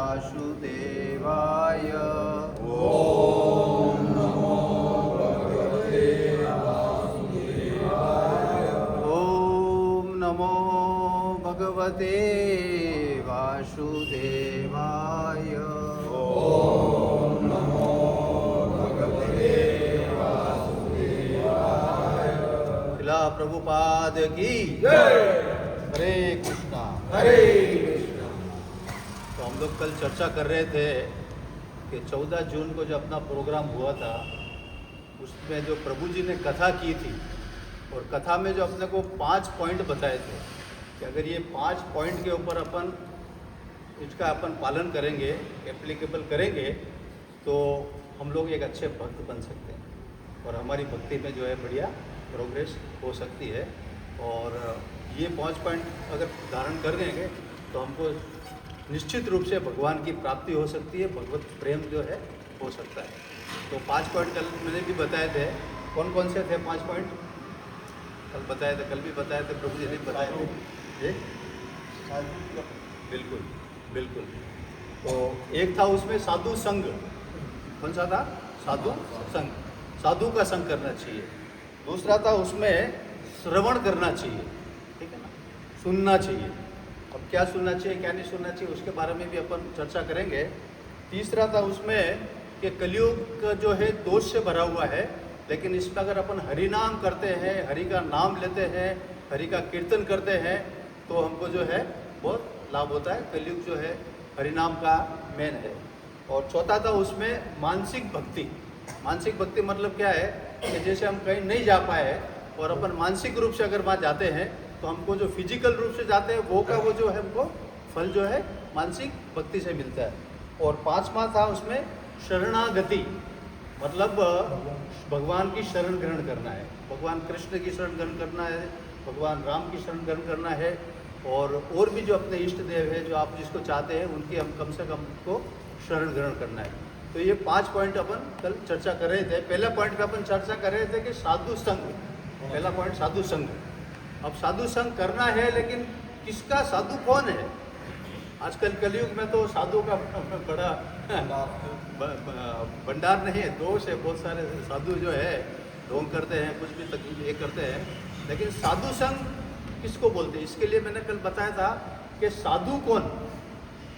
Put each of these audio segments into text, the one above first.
वासुदेवाय। ओम नमो भगवते वासुदेवाय। ओम नमो भगवते वासुदेवाय। ओम नमो भगवते वासुदेवाय। श्रीला प्रभुपाद की जय। हरे कृष्णा। हरे कृष्णा। तो हम लोग कल चर्चा कर रहे थे कि 14 जून को जो अपना प्रोग्राम हुआ था उसमें जो प्रभु जी ने कथा की थी और कथा में जो अपने को 5 पॉइंट बताए थे कि अगर ये 5 पॉइंट के ऊपर इसका अपन पालन करेंगे, एप्लीकेबल करेंगे, तो हम लोग एक अच्छे भक्त बन सकते हैं और हमारी भक्ति में जो है बढ़िया प्रोग्रेस हो सकती है। और ये 5 पॉइंट अगर धारण कर देंगे तो हमको निश्चित रूप से भगवान की प्राप्ति हो सकती है, भगवत प्रेम जो है हो सकता है। तो 5 पॉइंट कल मैंने भी बताए थे। कौन कौन से थे 5 पॉइंट? कल बताए थे, कल भी बताए थे, प्रभु जी ने बताए थे ये। बिल्कुल बिल्कुल। तो एक था उसमें साधु संग। कौन सा था? साधु संग। साधु का संग करना चाहिए। दूसरा था उसमें श्रवण करना चाहिए, ठीक है ना, सुनना चाहिए। अब क्या सुनना चाहिए, क्या नहीं सुनना चाहिए, उसके बारे में भी अपन चर्चा करेंगे। तीसरा था उसमें कि कलयुग का जो है दोष से भरा हुआ है, लेकिन इसमें अगर अपन हरि नाम करते हैं, हरि का नाम लेते हैं, हरि का कीर्तन करते हैं, तो हमको जो है बहुत लाभ होता है। कलयुग जो है हरि नाम का मेन है। और चौथा था उसमें मानसिक भक्ति। मानसिक भक्ति मतलब क्या है कि जैसे हम कहीं नहीं जा पाए और अपन मानसिक रूप से अगर वहाँ जाते हैं तो हमको जो फिजिकल रूप से जाते हैं वो जो है हमको फल जो है मानसिक भक्ति से मिलता है। और 5वां था उसमें शरणागति, मतलब भगवान की शरण ग्रहण करना है, भगवान कृष्ण की शरण ग्रहण करना है, भगवान राम की शरण ग्रहण करना है, और भी जो अपने इष्ट देव है जो आप जिसको चाहते हैं उनकी हम कम से कम को शरण ग्रहण करना है। तो ये 5 पॉइंट अपन कल चर्चा कर रहे थे। पहला पॉइंट पे अपन चर्चा कर रहे थे कि साधु संग। पहला पॉइंट साधु संग। अब साधु संग करना है, लेकिन किसका साधु कौन है? आजकल कलयुग में तो साधु का बड़ा भंडार नहीं है, दोष है। बहुत सारे साधु जो है ढोंग करते हैं, कुछ भी ये करते हैं, लेकिन साधु संग किसको बोलते हैं? इसके लिए मैंने कल बताया था कि साधु कौन।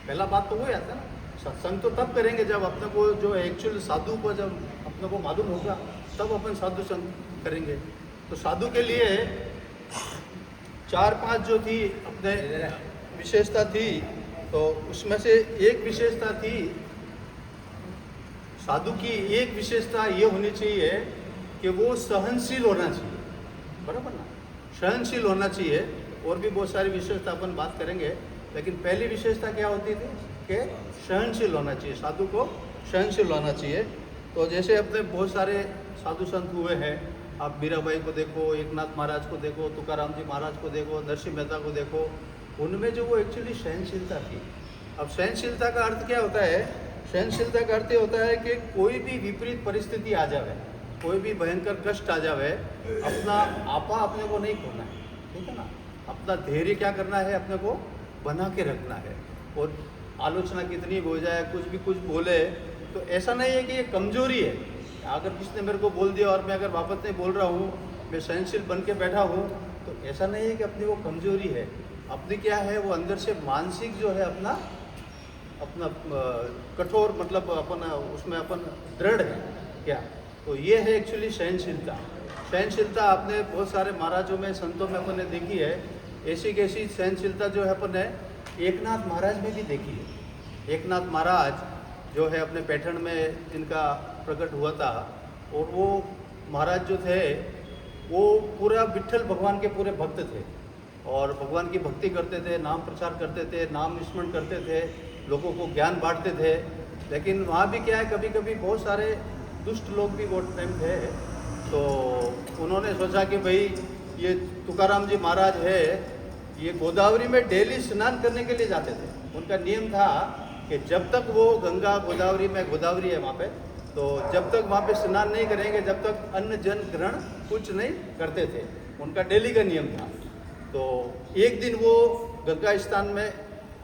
पहला बात तो वही आता है ना, सत्संग तो तब करेंगे जब अपने को जो एक्चुअल साधु को जब अपने को मालूम होगा तब अपन साधु संग करेंगे। तो साधु के लिए 4-5 जो थी अपने विशेषता थी, तो उसमें से एक विशेषता थी, साधु की एक विशेषता ये होनी चाहिए कि वो सहनशील होना चाहिए, बराबर ना, सहनशील होना चाहिए। और भी बहुत सारी विशेषता अपन बात करेंगे, लेकिन पहली विशेषता क्या होती थी कि सहनशील होना चाहिए, साधु को सहनशील होना चाहिए। तो जैसे अपने बहुत सारे साधु संत हुए हैं, आप मीराबाई को देखो, एकनाथ महाराज को देखो, तुकाराम जी महाराज को देखो, नरसिंह मेहता को देखो, उनमें जो वो एक्चुअली सहनशीलता थी। अब सहनशीलता का अर्थ क्या होता है? सहनशीलता का अर्थ ये होता है कि कोई भी विपरीत परिस्थिति आ जाए, कोई भी भयंकर कष्ट आ जाए, अपना आपा अपने को नहीं खोना है, ठीक है ना, अपना धैर्य क्या करना है, अपने को बना के रखना है। और आलोचना कितनी हो जाए, कुछ बोले, तो ऐसा नहीं है कि ये कमजोरी है। अगर किसने मेरे को बोल दिया और मैं अगर वापस नहीं बोल रहा हूँ, मैं सहनशील बन के बैठा हूँ, तो ऐसा नहीं है कि अपनी वो कमजोरी है। अपनी क्या है, वो अंदर से मानसिक जो है अपना कठोर, मतलब अपन उसमें अपन दृढ़ है क्या, तो ये है एक्चुअली सहनशीलता। सहनशीलता आपने बहुत सारे महाराजों में, संतों में अपन ने देखी है। ऐसी कैसी सहनशीलता जो है अपन ने एकनाथ महाराज में भी देखी है। एकनाथ महाराज जो है अपने पैठण में इनका प्रकट हुआ था, और वो महाराज जो थे वो पूरा विट्ठल भगवान के पूरे भक्त थे और भगवान की भक्ति करते थे, नाम प्रचार करते थे, नाम स्मरण करते थे, लोगों को ज्ञान बांटते थे। लेकिन वहाँ भी क्या है, कभी कभी बहुत सारे दुष्ट लोग भी वो टाइम थे, तो उन्होंने सोचा कि भाई ये तुकाराम जी महाराज है, ये गोदावरी में डेली स्नान करने के लिए जाते थे। उनका नियम था कि जब तक वो गंगा गोदावरी में, गोदावरी है वहाँ पे, तो जब तक वहाँ पे स्नान नहीं करेंगे, जब तक अन्न जल ग्रहण कुछ नहीं करते थे, उनका डेली का नियम था। तो एक दिन वो गंगा स्नान में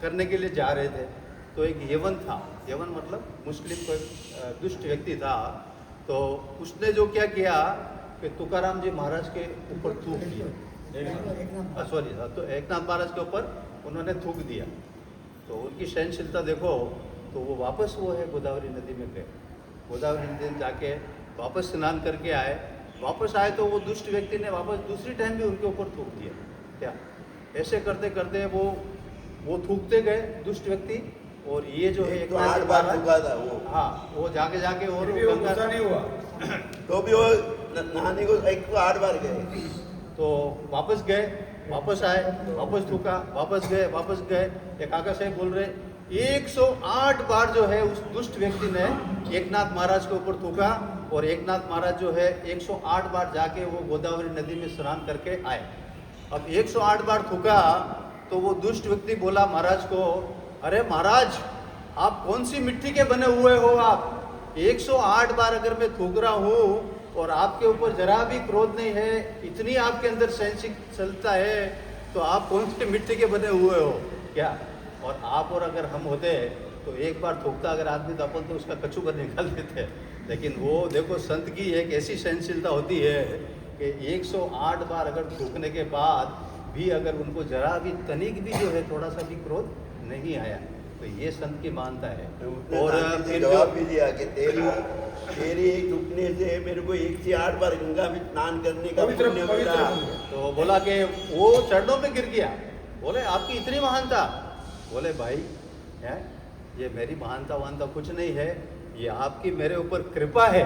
करने के लिए जा रहे थे, तो एक यवन था, यवन मतलब मुस्लिम कोई दुष्ट व्यक्ति था। तो उसने जो क्या किया कि तुकाराम जी महाराज के ऊपर थूक दिया, सॉरी, तो एकनाथ महाराज के ऊपर उन्होंने थूक दिया। तो उनकी सहनशीलता देखो, तो वो वापस वो है गोदावरी नदी में गए, गोदावरी नदी में जाके वापस स्नान करके आए। वापस आए तो वो दुष्ट व्यक्ति ने वापस दूसरी टाइम भी उनके ऊपर थूक दिया। क्या ऐसे करते करते वो थूकते गए दुष्ट व्यक्ति, और ये जो है एक तो 8 बार थूका था वो। हाँ, वो जाके जाके और फिर भी वो गुस्सा नहीं हुआ। तो भी वो नहाने को एक तो 8 बार गए। तो वापस गए, वापस आए, वापस थूका, वापस गए। एक काका साहब बोल रहे 108 बार जो है उस दुष्ट व्यक्ति ने एकनाथ महाराज के ऊपर थूका, और एकनाथ महाराज जो है 108 बार जाके वो गोदावरी नदी में स्नान करके आए। अब 108 बार थूका तो वो दुष्ट व्यक्ति बोला महाराज को, अरे महाराज, आप कौन सी मिट्टी के बने हुए हो? आप 108 बार अगर मैं थूक रहा हूँ और आपके ऊपर जरा भी क्रोध नहीं है, इतनी आपके अंदर सहनशीलता है, तो आप कौन सी मिट्टी के बने हुए हो क्या? और आप और अगर हम होते तो एक बार थूकता अगर आदमी तो अपन तो उसका कछू कर निकाल देते। लेकिन वो देखो संत की एक ऐसी सहनशीलता होती है कि 108 बार अगर थूकने के बाद भी अगर उनको जरा भी तनिक भी जो है थोड़ा सा भी क्रोध नहीं आया, तो ये संत की मानता है। और फिर जवाब भी दिया कि तेरी एक थूकने से मेरे को 1 से 8 बार गंगा में स्नान करने का पवित्र पुण्य मिला। तो बोला कि वो चरणों पे गिर गया। बोले आपकी इतनी महानता? बोले भाई है, ये मेरी महानता वानता कुछ नहीं है, ये आपकी मेरे ऊपर कृपा है।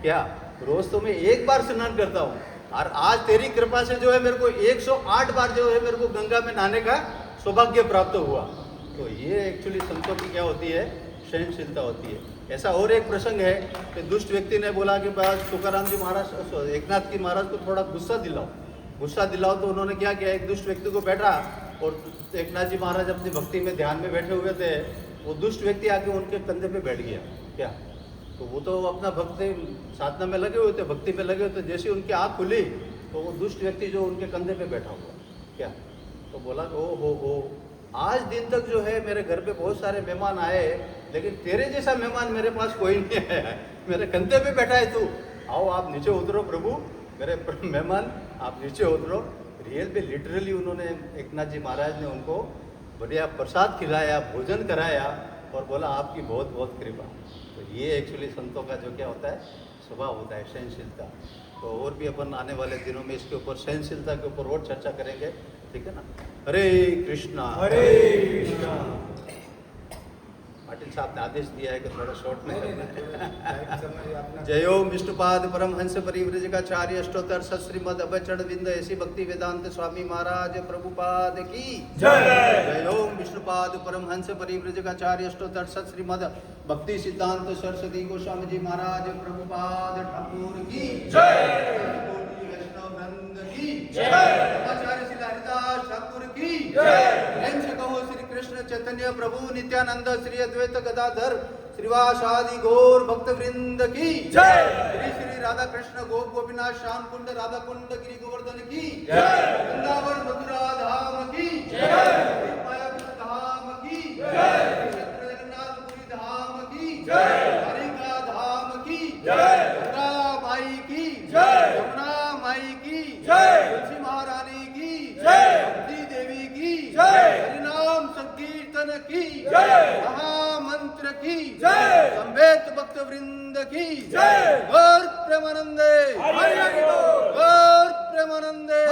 क्या रोज तो मैं एक बार स्नान करता हूँ, और आज तेरी कृपा से जो है मेरे को 108 बार जो है मेरे को गंगा में नहाने का सौभाग्य प्राप्त हुआ। तो ये एक्चुअली संतों की क्या होती है? सहनशीलता होती है। ऐसा और एक प्रसंग है कि दुष्ट व्यक्ति ने बोला कि बस तुकाराम जी महाराज, एकनाथ जी महाराज को थोड़ा गुस्सा दिलाओ। तो उन्होंने क्या किया, एक दुष्ट व्यक्ति को बैठा, और एकनाथ जी महाराज अपनी भक्ति में ध्यान में बैठे हुए थे। वो दुष्ट व्यक्ति आके उनके कंधे पे बैठ गया। क्या? तो वो तो अपना भक्ति साधना में लगे हुए थे, भक्ति में लगे हुए थे। जैसे उनकी आँख खुली तो वो दुष्ट व्यक्ति जो उनके कंधे पे बैठा हुआ, क्या? तो बोला ओ हो, आज दिन तक जो है मेरे घर पे बहुत सारे मेहमान आए, लेकिन तेरे जैसा मेहमान मेरे पास कोई नहीं आया है। मेरे कंधे पे बैठा है तू, आओ आप नीचे उतरो प्रभु, मेरे मेहमान आप नीचे उतरो। रियल में लिटरली उन्होंने, एकनाथ जी महाराज ने उनको बढ़िया प्रसाद खिलाया, भोजन कराया, और बोला आपकी बहुत बहुत कृपा। तो ये एक्चुअली संतों का जो क्या होता है, स्वभाव होता है, सहनशीलता। तो और भी अपन आने वाले दिनों में इसके ऊपर, सहनशीलता के ऊपर और चर्चा करेंगे, ठीक है ना? हरे कृष्णा। पाटिल साहब ने आदेश दिया है कि थोड़ा शॉर्ट में करना है। जय ओम विष्णुपाद परमहंस परिव्रजकाचार्य अष्टोत्तर सत श्रीमद अभयचरण बिंद ऐसी भक्ति वेदांत स्वामी महाराज प्रभुपाद की जय ओम विष्णुपाद परमहंस परिव्रजकाचार्य अष्टोत्तर सत श्रीमद भक्ति सिद्धांत सरस्वती गोस्वामी जी महाराज प्रभुपाद ठाकुर की जय, वैष्णव वृंद की जय, आचार्य श्री हरिदास ठाकुर की जय। प्रेम से कहो श्री कृष्ण चैतन्य प्रभु नित्यानंद श्री अद्वैत गदाधर श्रीवासादि गौर भक्त वृंद की जय। श्री श्री राधा कृष्ण गोप गोपीनाथ श्याम कुंड राधा कुंड गिरि गोवर्धन की जय। वृंदावन मथुरा धाम की जय, मायापुर धाम की जय, जगन्नाथपुरी धाम की जय, द्वारिका धाम की जय, गंगा माई की जय, यमुना माई की जय, तुलसी महारानी की जय, कुंती देवी की जय, हरिनाम संकीर्तन की जय, महामंत्र की जय, संवेद भक्त वृंद की जय। गौर प्रेमानंदे, गौर प्रेमानंदे।